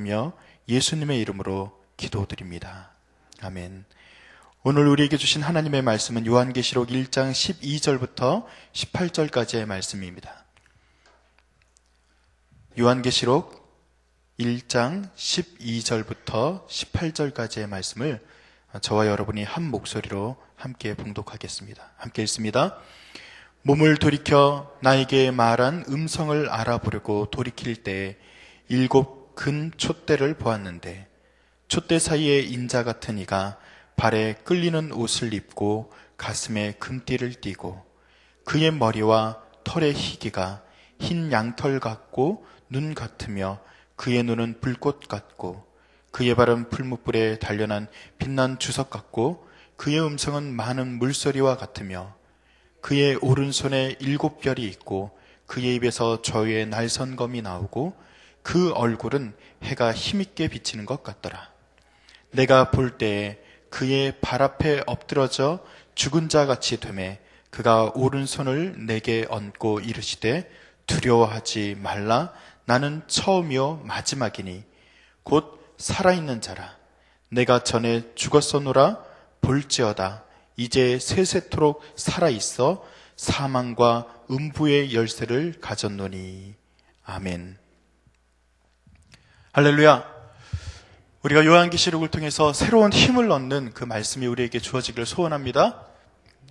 며 예수님의 이름으로 기도드립니다. 아멘. 오늘 우리에게 주신 하나님의 말씀은 요한계시록 1장 12절부터 18절까지의 말씀입니다. 요한계시록 1장 12절부터 18절까지의 말씀을 저와 여러분이 한 목소리로 함께 봉독하겠습니다. 함께 읽습니다. 몸을 돌이켜 나에게 말한 음성을 알아보려고 돌이킬 때 7 큰 촛대를 보았는데 촛대 사이에 인자 같은 이가 발에 끌리는 옷을 입고 가슴에 금띠를 띠고 그의 머리와 털의 희기가 흰 양털 같고 눈 같으며 그의 눈은 불꽃 같고 그의 발은 풀무불에 단련한 빛난 주석 같고 그의 음성은 많은 물소리와 같으며 그의 오른손에 7 별이 있고 그의 입에서 저위의 날선검이 나오고 그 얼굴은 해가 힘있게 비치는 것 같더라. 내가 볼 때에 그의 발 앞에 엎드러져 죽은 자 같이 되매 그가 오른손을 내게 얹고 이르시되 두려워하지 말라. 나는 처음이요 마지막이니 곧 살아있는 자라. 내가 전에 죽었었노라. 볼지어다 이제 세세토록 살아있어 사망과 음부의 열쇠를 가졌노니. 아멘. 할렐루야. 우리가 요한계시록을 통해서 새로운 힘을 얻는 그 말씀이 우리에게 주어지기를 소원합니다.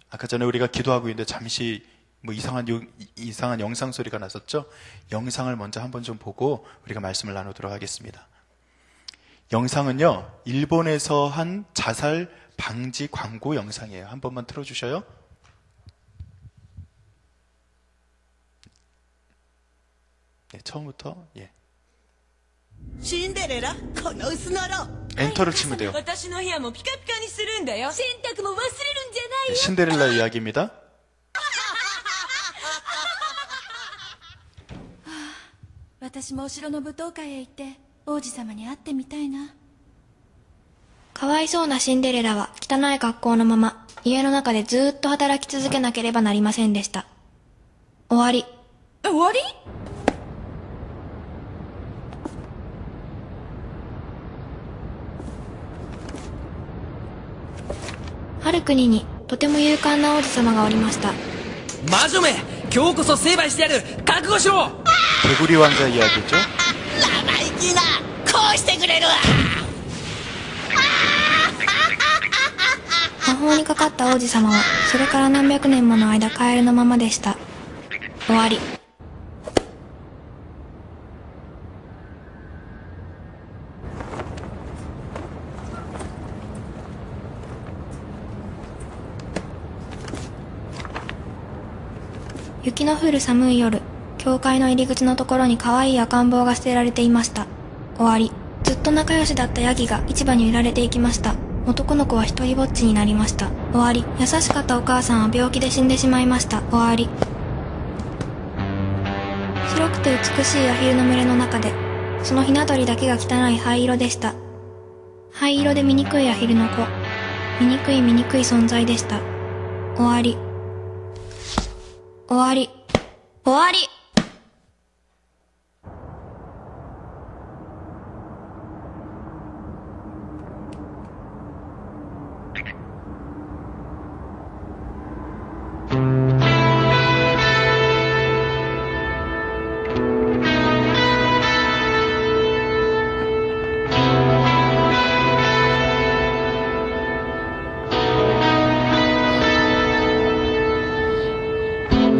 아까 전에 우리가 기도하고 있는데 잠시 이상한 영상 소리가 났었죠? 영상을 먼저 한번 좀 보고 우리가 말씀을 나누도록 하겠습니다. 영상은요, 일본에서 한 자살 방지 광고 영상이에요. 한 번만 틀어주셔요. 네, 처음부터. 예. 신데렐라, この薄のろ 엔터를 치면 돼요. 私の部屋もピカピカにするんだよ。洗濯も忘れるんじゃない 네, よ。 신데렐라 이야기입니다. 私もお城の舞踏会へ行って王子様に会ってみたいな。かわいそうなシンデレラは汚い格好のまま家の中でずーっと働き続けなければなりませんでした。終わり。終わり？ある国にとても勇敢な王子様がおりました。魔女め、今日こそ成敗してやる。覚悟しろ。 개구리 왕자 이야기죠. 生意気なこうしてくれるわ。魔法にかかった王子様はそれから何百年もの間カエルのままでした。終わり。雪の降る寒い夜、教会の入り口のところに可愛い赤ん坊が捨てられていました。終わり。ずっと仲良しだったヤギが市場に売られていきました。男の子は一人ぼっちになりました。終わり。優しかったお母さんは病気で死んでしまいました。終わり。白くて美しいアヒルの群れの中で、そのひな鳥だけが汚い灰色でした。灰色で醜いアヒルの子。醜い存在でした。終わり。終わり。終わり。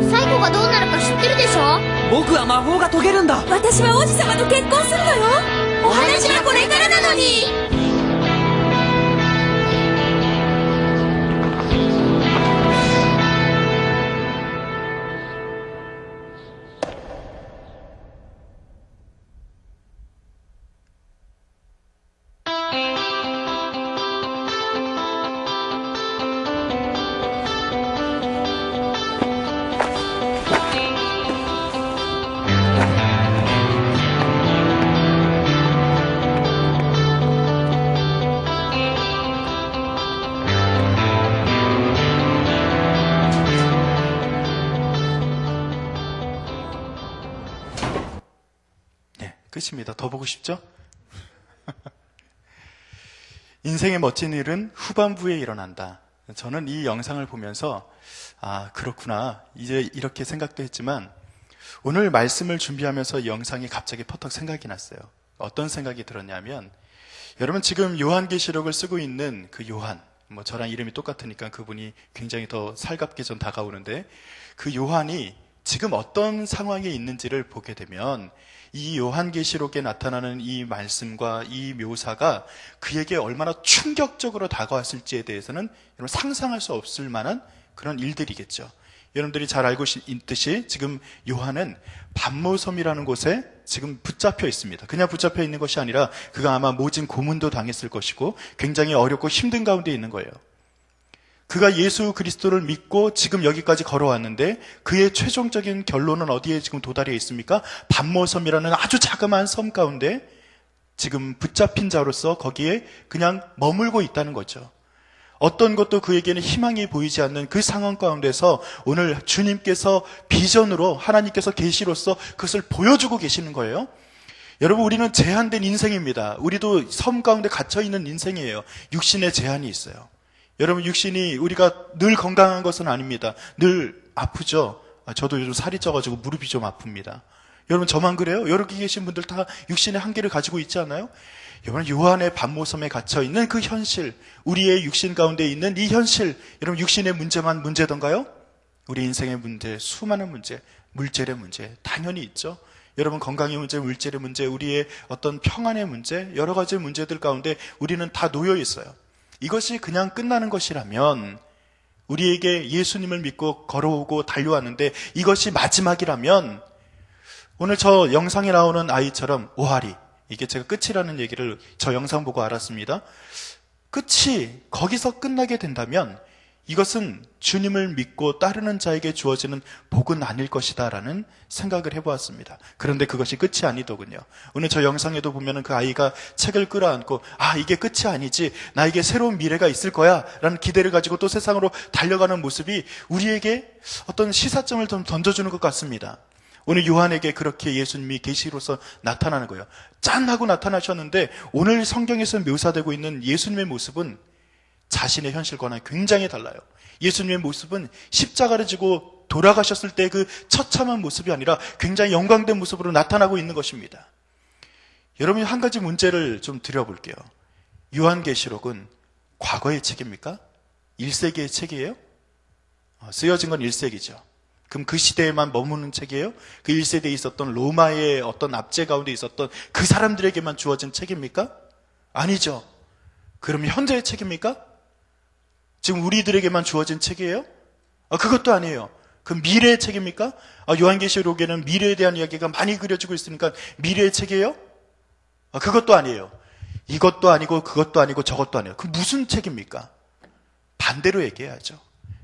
最後がどうなるか知ってるでしょ。僕は魔法が解けるんだ。私は王子様と結婚するのよ。お話はこれからなのに。끝입니다. 더 보고 싶죠? 인생의 멋진 일은 후반부에 일어난다. 저는 이 영상을 보면서 그렇구나, 이제 이렇게 생각도 했지만 오늘 말씀을 준비하면서 이 영상이 갑자기 퍼뜩 생각이 났어요. 어떤 생각이 들었냐면, 여러분 지금 요한계시록을 쓰고 있는 그 요한, 저랑 이름이 똑같으니까 그분이 굉장히 더 살갑게 전 다가오는데, 그 요한이 지금 어떤 상황에 있는지를 보게 되면 이 요한계시록에 나타나는 이 말씀과 이 묘사가 그에게 얼마나 충격적으로 다가왔을지에 대해서는 여러분 상상할 수 없을 만한 그런 일들이겠죠. 여러분들이 잘 알고 있듯이 지금 요한은 반모섬이라는 곳에 지금 붙잡혀 있습니다. 그냥 붙잡혀 있는 것이 아니라 그가 아마 모진 고문도 당했을 것이고 굉장히 어렵고 힘든 가운데 있는 거예요. 그가 예수 그리스도를 믿고 지금 여기까지 걸어왔는데 그의 최종적인 결론은 어디에 지금 도달해 있습니까? 반모섬이라는 아주 자그마한 섬 가운데 지금 붙잡힌 자로서 거기에 그냥 머물고 있다는 거죠. 어떤 것도 그에게는 희망이 보이지 않는 그 상황 가운데서 오늘 주님께서 비전으로, 하나님께서 계시로서 그것을 보여주고 계시는 거예요. 여러분, 우리는 제한된 인생입니다. 우리도 섬 가운데 갇혀있는 인생이에요. 육신의 제한이 있어요. 여러분, 육신이 우리가 늘 건강한 것은 아닙니다. 늘 아프죠. 저도 요즘 살이 쪄가지고 무릎이 좀 아픕니다. 여러분, 저만 그래요? 여기 계신 분들 다 육신의 한계를 가지고 있지 않나요? 여러분, 요한의 반모섬에 갇혀있는 그 현실, 우리의 육신 가운데 있는 이 현실, 여러분 육신의 문제만 문제던가요? 우리 인생의 문제, 수많은 문제, 물질의 문제 당연히 있죠. 여러분, 건강의 문제, 물질의 문제, 우리의 어떤 평안의 문제, 여러 가지 문제들 가운데 우리는 다 놓여 있어요. 이것이 그냥 끝나는 것이라면, 우리에게 예수님을 믿고 걸어오고 달려왔는데 이것이 마지막이라면, 오늘 저 영상에 나오는 아이처럼 오하리, 이게 제가 끝이라는 얘기를 저 영상 보고 알았습니다. 끝이 거기서 끝나게 된다면 이것은 주님을 믿고 따르는 자에게 주어지는 복은 아닐 것이다 라는 생각을 해보았습니다. 그런데 그것이 끝이 아니더군요. 오늘 저 영상에도 보면은 그 아이가 책을 끌어안고 이게 끝이 아니지, 나에게 새로운 미래가 있을 거야 라는 기대를 가지고 또 세상으로 달려가는 모습이 우리에게 어떤 시사점을 좀 던져주는 것 같습니다. 오늘 요한에게 그렇게 예수님이 계시로서 나타나는 거예요. 짠 하고 나타나셨는데 오늘 성경에서 묘사되고 있는 예수님의 모습은 자신의 현실과는 굉장히 달라요. 예수님의 모습은 십자가를 지고 돌아가셨을 때 그 처참한 모습이 아니라 굉장히 영광된 모습으로 나타나고 있는 것입니다. 여러분, 한 가지 문제를 좀 드려볼게요. 요한계시록은 과거의 책입니까? 1세기의 책이에요? 쓰여진 건 1세기죠. 그럼 그 시대에만 머무는 책이에요? 그 1세대에 있었던 로마의 어떤 압제 가운데 있었던 그 사람들에게만 주어진 책입니까? 아니죠. 그럼 현재의 책입니까? 지금 우리들에게만 주어진 책이에요? 그것도 아니에요. 그럼 미래의 책입니까? 요한계시록에는 미래에 대한 이야기가 많이 그려지고 있으니까 미래의 책이에요? 그것도 아니에요. 이것도 아니고 그것도 아니고 저것도 아니에요. 그 무슨 책입니까? 반대로 얘기해야죠.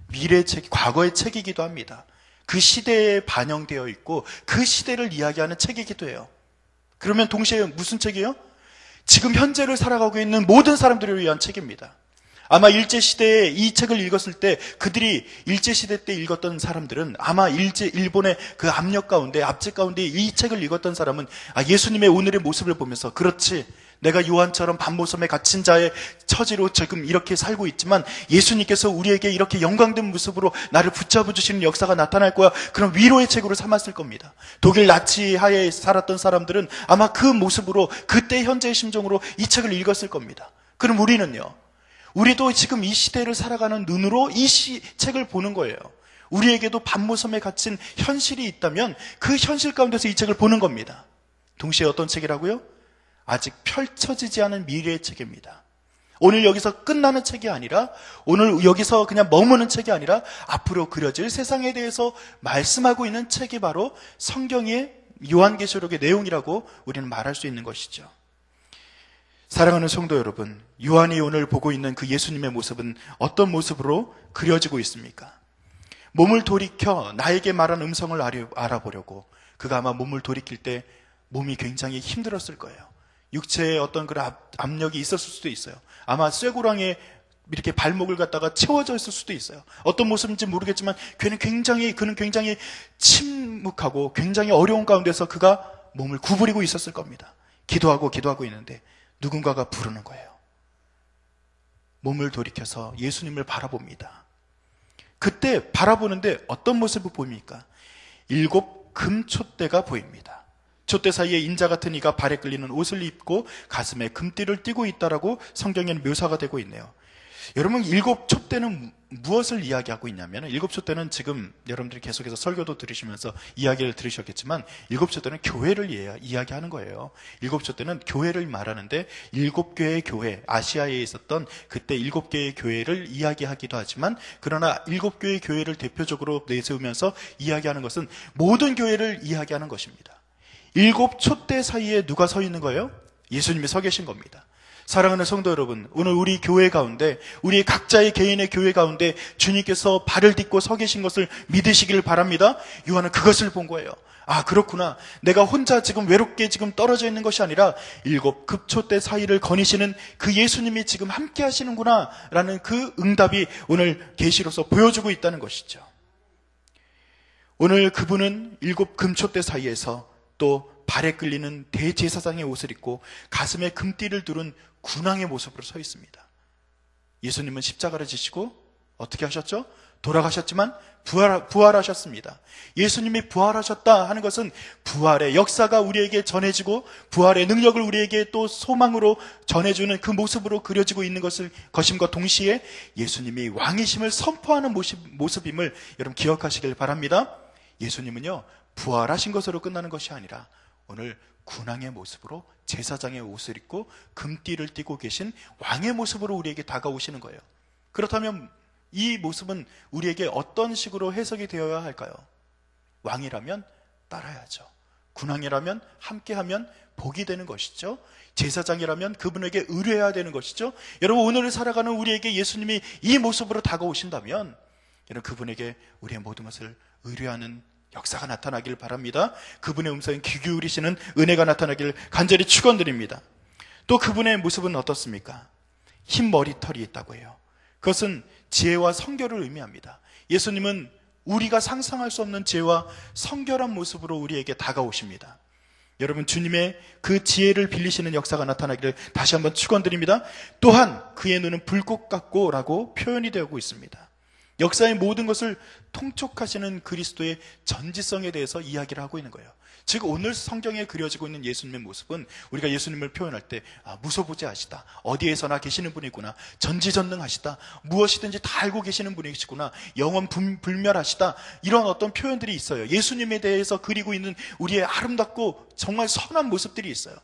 미래의 책, 과거의 책이기도 합니다. 그 시대에 반영되어 있고 그 시대를 이야기하는 책이기도 해요. 그러면 동시에 무슨 책이에요? 지금 현재를 살아가고 있는 모든 사람들을 위한 책입니다. 아마 일제시대에 이 책을 읽었을 때 그들이 일제시대 때 읽었던 사람들은 아마 일본의 그 압력 가운데, 압제 가운데 이 책을 읽었던 사람은 예수님의 오늘의 모습을 보면서, 그렇지, 내가 요한처럼 반모섬에 갇힌 자의 처지로 지금 이렇게 살고 있지만 예수님께서 우리에게 이렇게 영광된 모습으로 나를 붙잡아 주시는 역사가 나타날 거야. 그런 위로의 책으로 삼았을 겁니다. 독일 나치 하에 살았던 사람들은 아마 그 모습으로, 그때 현재의 심정으로 이 책을 읽었을 겁니다. 그럼 우리는요? 우리도 지금 이 시대를 살아가는 눈으로 이 책을 보는 거예요. 우리에게도 반모섬에 갇힌 현실이 있다면 그 현실 가운데서 이 책을 보는 겁니다. 동시에 어떤 책이라고요? 아직 펼쳐지지 않은 미래의 책입니다. 오늘 여기서 끝나는 책이 아니라, 오늘 여기서 그냥 머무는 책이 아니라 앞으로 그려질 세상에 대해서 말씀하고 있는 책이 바로 성경의 요한계시록의 내용이라고 우리는 말할 수 있는 것이죠. 사랑하는 성도 여러분, 요한이 오늘 보고 있는 그 예수님의 모습은 어떤 모습으로 그려지고 있습니까? 몸을 돌이켜 나에게 말한 음성을 알아보려고 그가 아마 몸을 돌이킬 때 몸이 굉장히 힘들었을 거예요. 육체에 어떤 그런 압력이 있었을 수도 있어요. 아마 쇠고랑에 이렇게 발목을 갖다가 채워져 있을 수도 있어요. 어떤 모습인지 모르겠지만 그는 굉장히 침묵하고 굉장히 어려운 가운데서 그가 몸을 구부리고 있었을 겁니다. 기도하고 있는데 누군가가 부르는 거예요. 몸을 돌이켜서 예수님을 바라봅니다. 그때 바라보는데 어떤 모습을 보입니까? 7 금촛대가 보입니다. 촛대 사이에 인자 같은 이가 발에 끌리는 옷을 입고 가슴에 금띠를 띠고 있다라고 성경에는 묘사가 되고 있네요. 여러분, 7 촛대는 무엇을 이야기하고 있냐면, 7 촛대는 지금 여러분들이 계속해서 설교도 들으시면서 이야기를 들으셨겠지만 7 촛대는 교회를 이야기하는 거예요. 7 촛대는 교회를 말하는데 7개의 교회, 아시아에 있었던 그때 7개의 교회를 이야기하기도 하지만, 그러나 7개의 교회를 대표적으로 내세우면서 이야기하는 것은 모든 교회를 이야기하는 것입니다. 7 촛대 사이에 누가 서 있는 거예요? 예수님이 서 계신 겁니다. 사랑하는 성도 여러분, 오늘 우리 교회 가운데, 우리 각자의 개인의 교회 가운데 주님께서 발을 딛고 서 계신 것을 믿으시길 바랍니다. 요한은 그것을 본 거예요. 아, 그렇구나. 내가 혼자 지금 외롭게 지금 떨어져 있는 것이 아니라 7 금촛대 사이를 거니시는 그 예수님이 지금 함께 하시는구나 라는 그 응답이 오늘 계시로서 보여주고 있다는 것이죠. 오늘 그분은 7 금촛대 사이에서 또 발에 끌리는 대제사장의 옷을 입고 가슴에 금띠를 두른 군왕의 모습으로 서 있습니다. 예수님은 십자가를 지시고 어떻게 하셨죠? 돌아가셨지만 부활하셨습니다. 예수님이 부활하셨다 하는 것은 부활의 역사가 우리에게 전해지고 부활의 능력을 우리에게 또 소망으로 전해주는 그 모습으로 그려지고 있는 것임과 동시에 예수님이 왕이심을 선포하는 모습임을 여러분 기억하시길 바랍니다. 예수님은요, 부활하신 것으로 끝나는 것이 아니라 오늘 군왕의 모습으로 제사장의 옷을 입고 금띠를 띠고 계신 왕의 모습으로 우리에게 다가오시는 거예요. 그렇다면 이 모습은 우리에게 어떤 식으로 해석이 되어야 할까요? 왕이라면 따라야죠. 군왕이라면 함께하면 복이 되는 것이죠. 제사장이라면 그분에게 의뢰해야 되는 것이죠. 여러분, 오늘을 살아가는 우리에게 예수님이 이 모습으로 다가오신다면 여러분, 그분에게 우리의 모든 것을 의뢰하는 역사가 나타나길 바랍니다. 그분의 음성에 귀 기울이시는 은혜가 나타나길 간절히 축원드립니다. 또 그분의 모습은 어떻습니까? 흰 머리털이 있다고 해요. 그것은 지혜와 성결을 의미합니다. 예수님은 우리가 상상할 수 없는 지혜와 성결한 모습으로 우리에게 다가오십니다. 여러분, 주님의 그 지혜를 빌리시는 역사가 나타나기를 다시 한번 축원드립니다. 또한 그의 눈은 불꽃 같고 라고 표현이 되고 있습니다. 역사의 모든 것을 통촉하시는 그리스도의 전지성에 대해서 이야기를 하고 있는 거예요. 즉, 오늘 성경에 그려지고 있는 예수님의 모습은 우리가 예수님을 표현할 때 무소부재하시다, 어디에서나 계시는 분이구나, 전지전능하시다, 무엇이든지 다 알고 계시는 분이시구나, 영원 불멸하시다, 이런 어떤 표현들이 있어요. 예수님에 대해서 그리고 있는 우리의 아름답고 정말 선한 모습들이 있어요.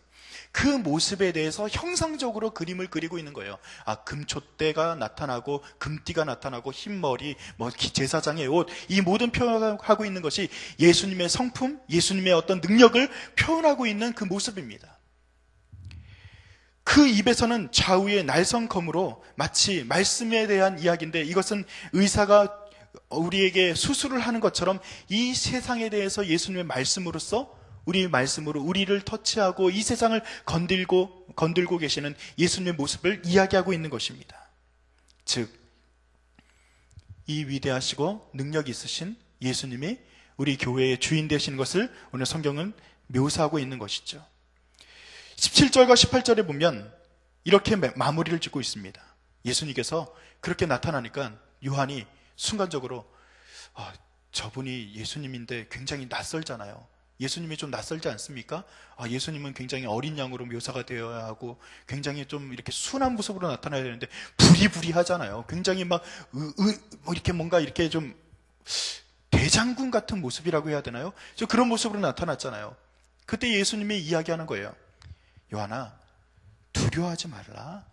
그 모습에 대해서 형상적으로 그림을 그리고 있는 거예요. 금촛대가 나타나고 금띠가 나타나고 흰머리, 제사장의 옷, 이 모든 표현을 하고 있는 것이 예수님의 성품, 예수님의 어떤 능력을 표현하고 있는 그 모습입니다. 그 입에서는 좌우의 날성검으로 마치 말씀에 대한 이야기인데, 이것은 의사가 우리에게 수술을 하는 것처럼 이 세상에 대해서 예수님의 말씀으로써, 우리의 말씀으로 우리를 터치하고 이 세상을 건들고 계시는 예수님의 모습을 이야기하고 있는 것입니다. 즉, 이 위대하시고 능력 있으신 예수님이 우리 교회의 주인 되시는 것을 오늘 성경은 묘사하고 있는 것이죠. 17절과 18절에 보면 이렇게 마무리를 짓고 있습니다. 예수님께서 그렇게 나타나니까 요한이 순간적으로 저분이 예수님인데 굉장히 낯설잖아요. 예수님이 좀 낯설지 않습니까? 예수님은 굉장히 어린 양으로 묘사가 되어야 하고 굉장히 좀 이렇게 순한 모습으로 나타나야 되는데 부리부리하잖아요. 굉장히 이렇게 뭔가 이렇게 좀 대장군 같은 모습이라고 해야 되나요? 그런 모습으로 나타났잖아요. 그때 예수님이 이야기하는 거예요. 요한아, 두려워하지 말라.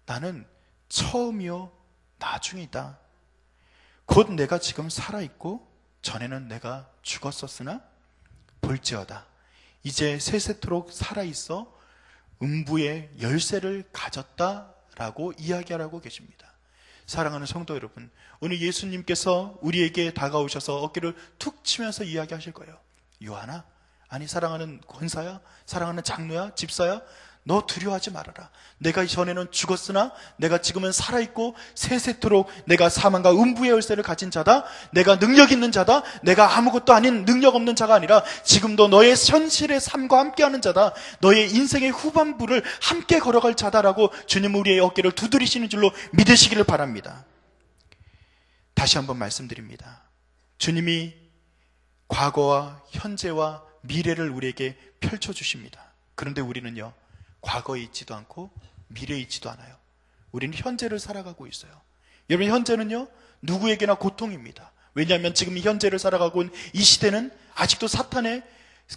나는 처음이요 나중이다. 곧 내가 지금 살아있고 전에는 내가 죽었었으나 볼지어다, 이제 세세토록 살아있어 음부의 열쇠를 가졌다라고 이야기하고 계십니다. 사랑하는 성도 여러분, 오늘 예수님께서 우리에게 다가오셔서 어깨를 툭 치면서 이야기하실 거예요. 요한아, 아니 사랑하는 권사야, 사랑하는 장로야, 집사야, 너 두려워하지 말아라. 내가 전에는 죽었으나 내가 지금은 살아있고 세세토록 내가 사망과 음부의 열쇠를 가진 자다. 내가 능력 있는 자다. 내가 아무것도 아닌 능력 없는 자가 아니라 지금도 너의 현실의 삶과 함께하는 자다. 너의 인생의 후반부를 함께 걸어갈 자다라고 주님은 우리의 어깨를 두드리시는 줄로 믿으시기를 바랍니다. 다시 한번 말씀드립니다. 주님이 과거와 현재와 미래를 우리에게 펼쳐주십니다. 그런데 우리는요, 과거에 있지도 않고 미래에 있지도 않아요. 우리는 현재를 살아가고 있어요. 여러분, 현재는요 누구에게나 고통입니다. 왜냐하면 지금 현재를 살아가고 있는 이 시대는 아직도 사탄의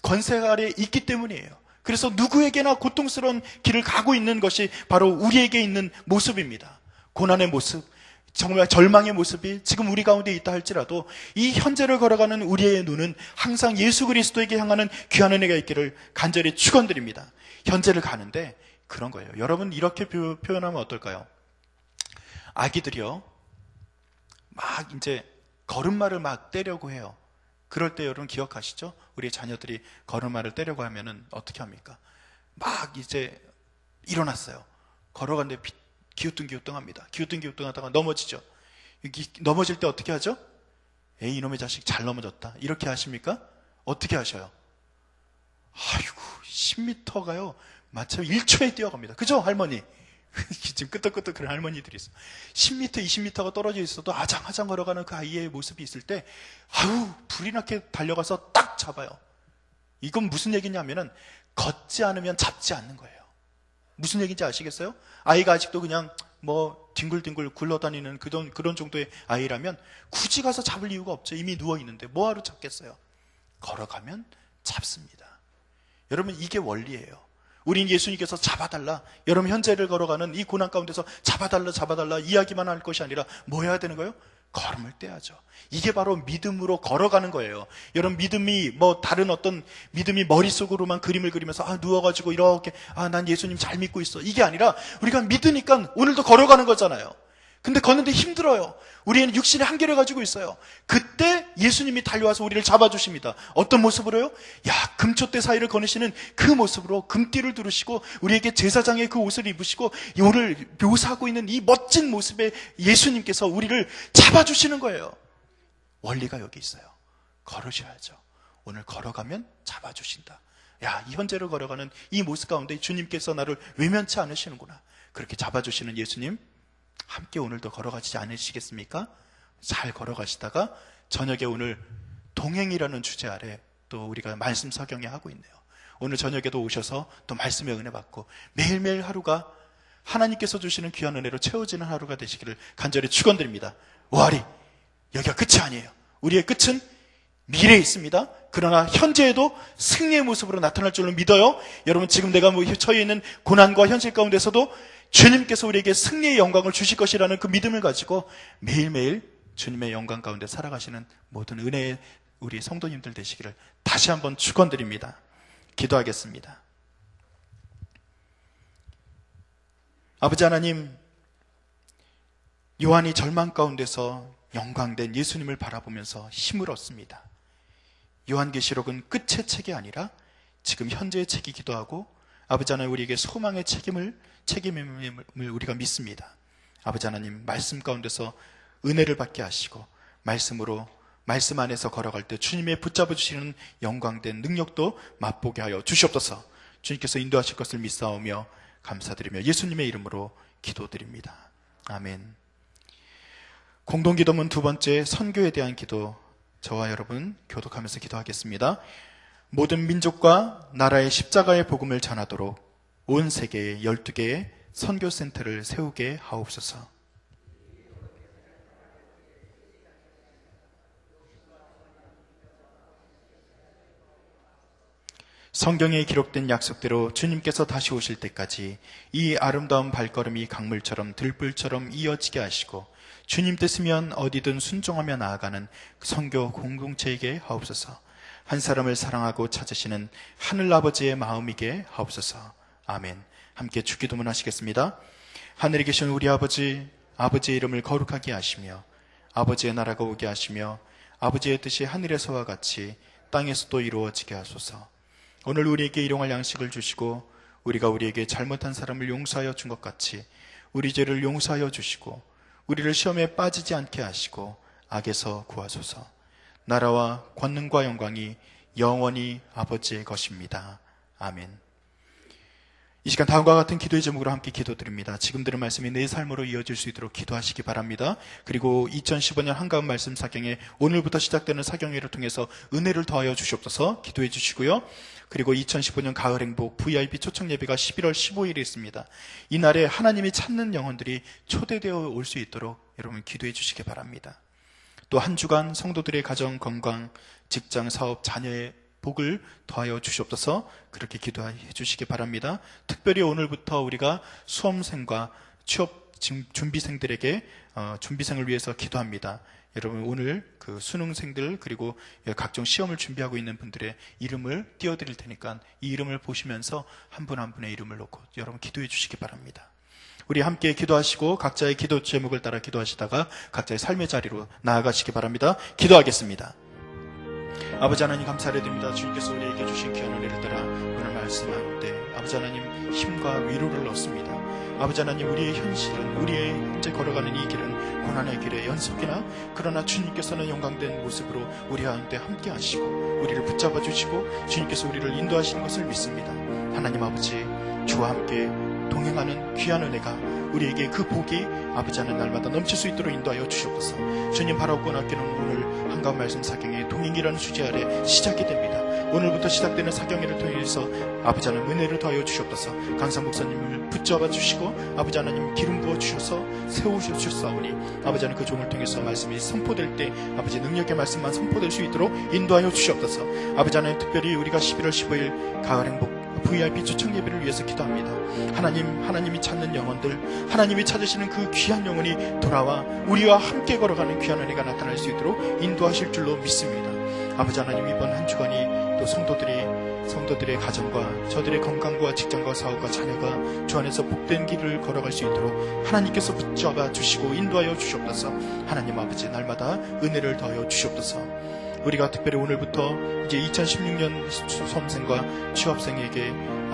권세 아래 있기 때문이에요. 그래서 누구에게나 고통스러운 길을 가고 있는 것이 바로 우리에게 있는 모습입니다. 고난의 모습, 정말 절망의 모습이 지금 우리 가운데 있다 할지라도 이 현재를 걸어가는 우리의 눈은 항상 예수 그리스도에게 향하는 귀한 은혜가 있기를 간절히 축원드립니다. 현재를 가는데 그런 거예요. 여러분, 이렇게 표현하면 어떨까요? 아기들이요, 막 이제 걸음마를 막 떼려고 해요. 그럴 때 여러분 기억하시죠? 우리 자녀들이 걸음마를 떼려고 하면은 어떻게 합니까? 막 이제 일어났어요. 걸어가는데 기우뚱기우뚱합니다. 기우뚱기우뚱하다가 넘어지죠. 넘어질 때 어떻게 하죠? 에이, 이놈의 자식 잘 넘어졌다. 이렇게 하십니까? 어떻게 하셔요? 아이고, 10m가요 마침 1초에 뛰어갑니다. 그죠, 할머니? 지금 끄떡끄떡 그런 할머니들이 있어. 10m, 20m가 떨어져 있어도 아장아장 걸어가는 그 아이의 모습이 있을 때 아유, 불이 나게 달려가서 딱 잡아요. 이건 무슨 얘기냐면은 걷지 않으면 잡지 않는 거예요. 무슨 얘기인지 아시겠어요? 아이가 아직도 그냥 뭐 뒹굴뒹굴 굴러다니는 그런 정도의 아이라면 굳이 가서 잡을 이유가 없죠. 이미 누워있는데 뭐하러 잡겠어요? 걸어가면 잡습니다. 여러분, 이게 원리예요. 우린 예수님께서 잡아달라, 여러분 현재를 걸어가는 이 고난 가운데서 잡아달라 이야기만 할 것이 아니라 뭐 해야 되는 거예요? 걸음을 떼야죠. 이게 바로 믿음으로 걸어가는 거예요. 여러분, 믿음이 뭐 다른 어떤 믿음이 머릿속으로만 그림을 그리면서 누워가지고 이렇게 난 예수님 잘 믿고 있어, 이게 아니라 우리가 믿으니까 오늘도 걸어가는 거잖아요. 근데 걷는데 힘들어요. 우리는 육신의 한계를 가지고 있어요. 그때 예수님이 달려와서 우리를 잡아주십니다. 어떤 모습으로요? 금촛대 사이를 거니시는 그 모습으로 금띠를 두르시고 우리에게 제사장의 그 옷을 입으시고 오늘 묘사하고 있는 이 멋진 모습에 예수님께서 우리를 잡아주시는 거예요. 원리가 여기 있어요. 걸으셔야죠. 오늘 걸어가면 잡아주신다. 이 현재를 걸어가는 이 모습 가운데 주님께서 나를 외면치 않으시는구나. 그렇게 잡아주시는 예수님, 함께 오늘도 걸어가시지 않으시겠습니까? 잘 걸어가시다가 저녁에 오늘 동행이라는 주제 아래 또 우리가 말씀 석영에 하고 있네요. 오늘 저녁에도 오셔서 또 말씀의 은혜 받고 매일매일 하루가 하나님께서 주시는 귀한 은혜로 채워지는 하루가 되시기를 간절히 축원드립니다. 오하리, 여기가 끝이 아니에요. 우리의 끝은 미래에 있습니다. 그러나 현재에도 승리의 모습으로 나타날 줄로 믿어요. 여러분, 지금 내가 처해 있는 고난과 현실 가운데서도 주님께서 우리에게 승리의 영광을 주실 것이라는 그 믿음을 가지고 매일매일 주님의 영광 가운데 살아가시는 모든 은혜의 우리 성도님들 되시기를 다시 한번 축원드립니다. 기도하겠습니다. 아버지 하나님, 요한이 절망 가운데서 영광된 예수님을 바라보면서 힘을 얻습니다. 요한계시록은 끝의 책이 아니라 지금 현재의 책이기도 하고, 아버지 하나님, 우리에게 소망의 책임을 우리가 믿습니다. 아버지 하나님, 말씀 가운데서 은혜를 받게 하시고 말씀 안에서 걸어갈 때 주님의 붙잡아 주시는 영광된 능력도 맛보게 하여 주시옵소서. 주님께서 인도하실 것을 믿사오며 감사드리며 예수님의 이름으로 기도드립니다. 아멘. 공동기도문 두 번째, 선교에 대한 기도, 저와 여러분 교독하면서 기도하겠습니다. 모든 민족과 나라의 십자가의 복음을 전하도록 온 세계에 12개의 선교센터를 세우게 하옵소서. 성경에 기록된 약속대로 주님께서 다시 오실 때까지 이 아름다운 발걸음이 강물처럼 들불처럼 이어지게 하시고, 주님 뜻이면 어디든 순종하며 나아가는 선교 공동체에게 하옵소서. 한 사람을 사랑하고 찾으시는 하늘아버지의 마음이게 하옵소서. 아멘. 함께 주기도문 하시겠습니다. 하늘에 계신 우리 아버지, 아버지의 이름을 거룩하게 하시며 아버지의 나라가 오게 하시며 아버지의 뜻이 하늘에서와 같이 땅에서도 이루어지게 하소서. 오늘 우리에게 일용할 양식을 주시고 우리가 우리에게 잘못한 사람을 용서하여 준 것 같이 우리 죄를 용서하여 주시고 우리를 시험에 빠지지 않게 하시고 악에서 구하소서. 나라와 권능과 영광이 영원히 아버지의 것입니다. 아멘. 이 시간 다음과 같은 기도의 제목으로 함께 기도드립니다. 지금 들은 말씀이 내 삶으로 이어질 수 있도록 기도하시기 바랍니다. 그리고 2015년 한가운 말씀 사경에 오늘부터 시작되는 사경회를 통해서 은혜를 더하여 주시옵소서 기도해 주시고요. 그리고 2015년 가을 행복 VIP 초청 예배가 11월 15일에 있습니다. 이날에 하나님이 찾는 영혼들이 초대되어 올 수 있도록 여러분 기도해 주시기 바랍니다. 또 한 주간 성도들의 가정 건강, 직장, 사업, 자녀의 복을 더하여 주시옵소서 그렇게 기도해 주시기 바랍니다. 특별히 오늘부터 우리가 수험생과 취업 준비생들에게 준비생을 위해서 기도합니다. 여러분 오늘 그 수능생들 그리고 각종 시험을 준비하고 있는 분들의 이름을 띄워드릴 테니까 이 이름을 보시면서 한 분 한 분의 이름을 놓고 여러분 기도해 주시기 바랍니다. 우리 함께 기도하시고 각자의 기도 제목을 따라 기도하시다가 각자의 삶의 자리로 나아가시기 바랍니다. 기도하겠습니다. 아버지 하나님 감사를 드립니다. 주님께서 우리에게 주신 귀한 은혜를 따라 오늘 말씀할 때 아버지 하나님 힘과 위로를 얻습니다. 아버지 하나님 우리의 현실은 우리의 현재 걸어가는 이 길은 고난의 길의 연속이나 그러나 주님께서는 영광된 모습으로 우리 가운데 함께 하시고 우리를 붙잡아 주시고 주님께서 우리를 인도하시는 것을 믿습니다. 하나님 아버지 주와 함께 동행하는 귀한 은혜가 우리에게 그 복이 아버지 하나님 날마다 넘칠 수 있도록 인도하여 주시옵소서. 주님 바라고 낚이는 오늘 한가운 말씀 사경의 동행이라는 주제 아래 시작이 됩니다. 오늘부터 시작되는 사경회를 통해서 아버지 하나님 은혜를 더하여 주시옵소서. 강상 목사님을 붙잡아 주시고 아버지 하나님 기름 부어 주셔서 세우셔 주셨사오니 아버지 하나님 그 종을 통해서 말씀이 선포될 때 아버지 능력의 말씀만 선포될 수 있도록 인도하여 주시옵소서. 아버지 하나님 특별히 우리가 11월 15일 가을 행복 VIP 초청 예배를 위해서 기도합니다. 하나님이 찾는 영혼들, 하나님이 찾으시는 그 귀한 영혼이 돌아와 우리와 함께 걸어가는 귀한 은혜가 나타날 수 있도록 인도하실 줄로 믿습니다. 아버지 하나님 이번 한 주간이 또 성도들의 가정과 저들의 건강과 직장과 사업과 자녀가 주 안에서 복된 길을 걸어갈 수 있도록 하나님께서 붙잡아 주시고 인도하여 주시옵소서. 하나님 아버지 날마다 은혜를 더하여 주시옵소서. 우리가 특별히 오늘부터 이제 2016년 수험생과 취업생에게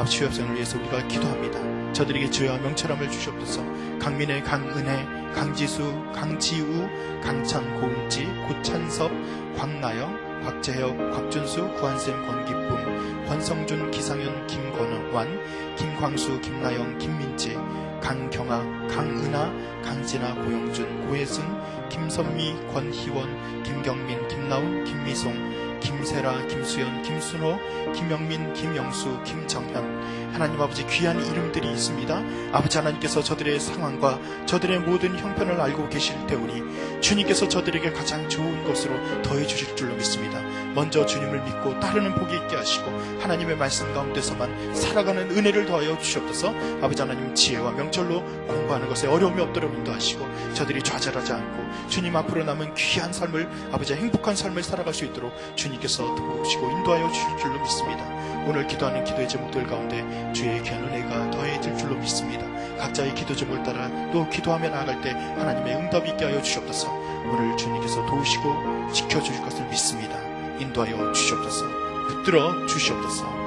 취업생을 위해서 우리가 기도합니다. 저들에게 지혜와 명철함을 주시옵소서. 강민의 강은혜, 강지수, 강지우, 강찬, 고은지, 고찬섭, 광나영, 곽재혁, 곽준수, 구한샘, 권기쁨, 권성준, 기상현, 김권완, 김광수, 김나영, 김민지, 강경아, 강은하, 강진아, 고영준, 고혜순, 김선미, 권희원, 김경민, 김나훈, 김미송, 김세라, 김수연, 김순호, 김영민, 김영수, 김정현. 하나님 아버지 귀한 이름들이 있습니다. 아버지 하나님께서 저들의 상황과 저들의 모든 형편을 알고 계실 때우니 주님께서 저들에게 가장 좋은 것으로 더해 주실 줄로 믿습니다. 먼저 주님을 믿고 따르는 복이 있게 하시고 하나님의 말씀 가운데서만 살아가는 은혜를 더하여 주시옵소서. 아버지 하나님 지혜와 명철로 공부하는 것에 어려움이 없도록 인도하시고 저들이 좌절하지 않고 주님 앞으로 남은 귀한 삶을 아버지 행복한 삶을 살아갈 수 있도록 주님께서 도우시고 인도하여 주실 줄로 믿습니다. 오늘 기도하는 기도의 제목들 가운데 주의 귀한 은혜가 더해질 줄로 믿습니다. 각자의 기도 제목을 따라 또 기도하며 나아갈 때 하나님의 응답이 있게 하여 주시옵소서. 오늘 주님께서 도우시고 지켜주실 것을 믿습니다. 인도하여 주시옵소서. 붙들어 주시옵소서.